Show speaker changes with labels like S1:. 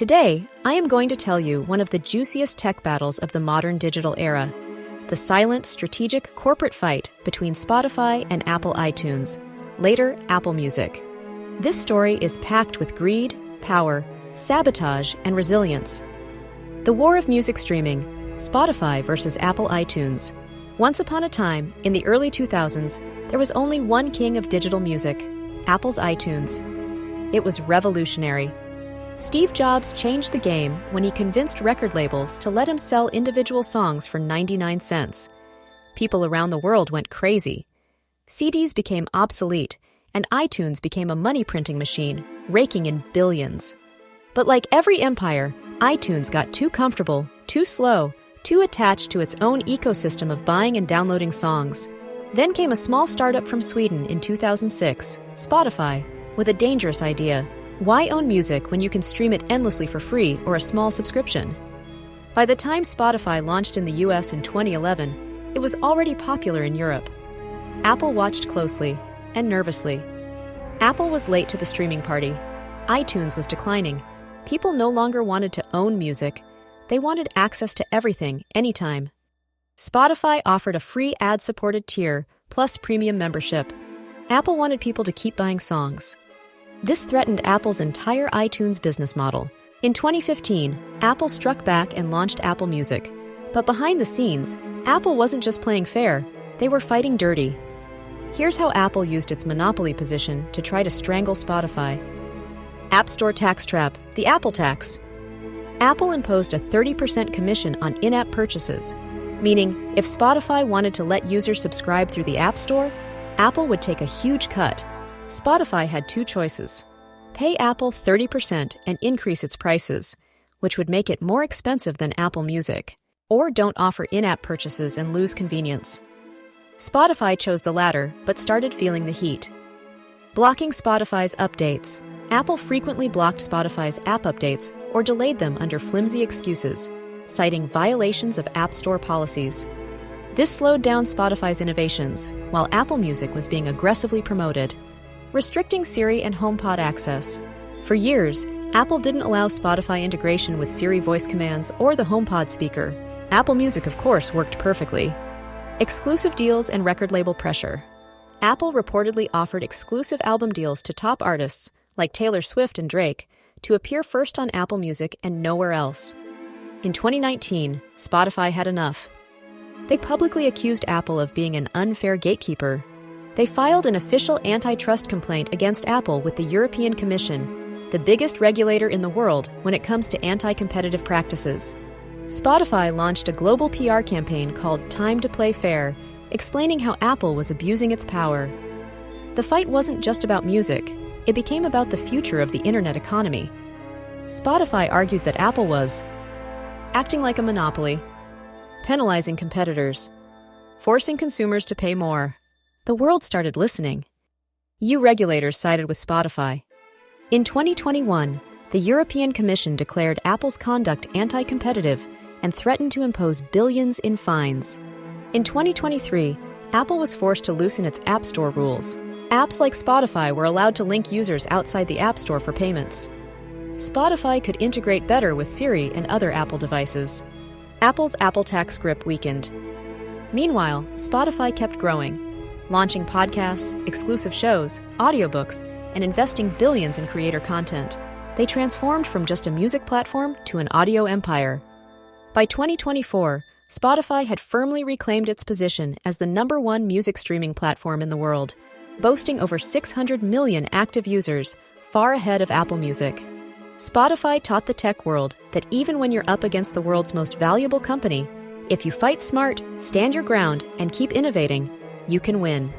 S1: Today, I am going to tell you one of the juiciest tech battles of the modern digital era, the silent, strategic corporate fight between Spotify and Apple iTunes, later Apple Music. This story is packed with greed, power, sabotage, and resilience. The war of music streaming, Spotify versus Apple iTunes. Once upon a time, in the early 2000s, there was only one king of digital music, Apple's iTunes. It was revolutionary. Steve Jobs changed the game when he convinced record labels to let him sell individual songs for 99 cents. People around the world went crazy. CDs became obsolete, and iTunes became a money-printing machine, raking in billions. But like every empire, iTunes got too comfortable, too slow, too attached to its own ecosystem of buying and downloading songs. Then came a small startup from Sweden in 2006, Spotify, with a dangerous idea. Why own music when you can stream it endlessly for free or a small subscription? By the time Spotify launched in the US in 2011, it was already popular in Europe. Apple watched closely and nervously. Apple was late to the streaming party. iTunes was declining. People no longer wanted to own music. They wanted access to everything, anytime. Spotify offered a free ad-supported tier, plus premium membership. Apple wanted people to keep buying songs. This threatened Apple's entire iTunes business model. In 2015, Apple struck back and launched Apple Music. But behind the scenes, Apple wasn't just playing fair, they were fighting dirty. Here's how Apple used its monopoly position to try to strangle Spotify. App Store tax trap, the Apple tax. Apple imposed a 30% commission on in-app purchases, meaning if Spotify wanted to let users subscribe through the App Store, Apple would take a huge cut. Spotify had two choices: pay Apple 30% and increase its prices, which would make it more expensive than Apple Music, or don't offer in-app purchases and lose convenience. Spotify chose the latter, but started feeling the heat. Blocking Spotify's updates. Apple frequently blocked Spotify's app updates or delayed them under flimsy excuses, citing violations of App Store policies. This slowed down Spotify's innovations, while Apple Music was being aggressively promoted. Restricting Siri and HomePod access. For years, Apple didn't allow Spotify integration with Siri voice commands or the HomePod speaker. Apple Music, of course, worked perfectly. Exclusive deals and record label pressure. Apple reportedly offered exclusive album deals to top artists, like Taylor Swift and Drake, to appear first on Apple Music and nowhere else. In 2019, Spotify had enough. They publicly accused Apple of being an unfair gatekeeper. They filed an official antitrust complaint against Apple with the European Commission, the biggest regulator in the world when it comes to anti-competitive practices. Spotify launched a global PR campaign called Time to Play Fair, explaining how Apple was abusing its power. The fight wasn't just about music, it became about the future of the internet economy. Spotify argued that Apple was acting like a monopoly, penalizing competitors, forcing consumers to pay more. The world started listening. EU regulators sided with Spotify. In 2021, the European Commission declared Apple's conduct anti-competitive and threatened to impose billions in fines. In 2023, Apple was forced to loosen its App Store rules. Apps like Spotify were allowed to link users outside the App Store for payments. Spotify could integrate better with Siri and other Apple devices. Apple's Apple tax grip weakened. Meanwhile, Spotify kept growing, launching podcasts, exclusive shows, audiobooks, and investing billions in creator content. They transformed from just a music platform to an audio empire. By 2024, Spotify had firmly reclaimed its position as the #1 music streaming platform in the world, boasting over 600 million active users, far ahead of Apple Music. Spotify taught the tech world that even when you're up against the world's most valuable company, if you fight smart, stand your ground, and keep innovating, you can win.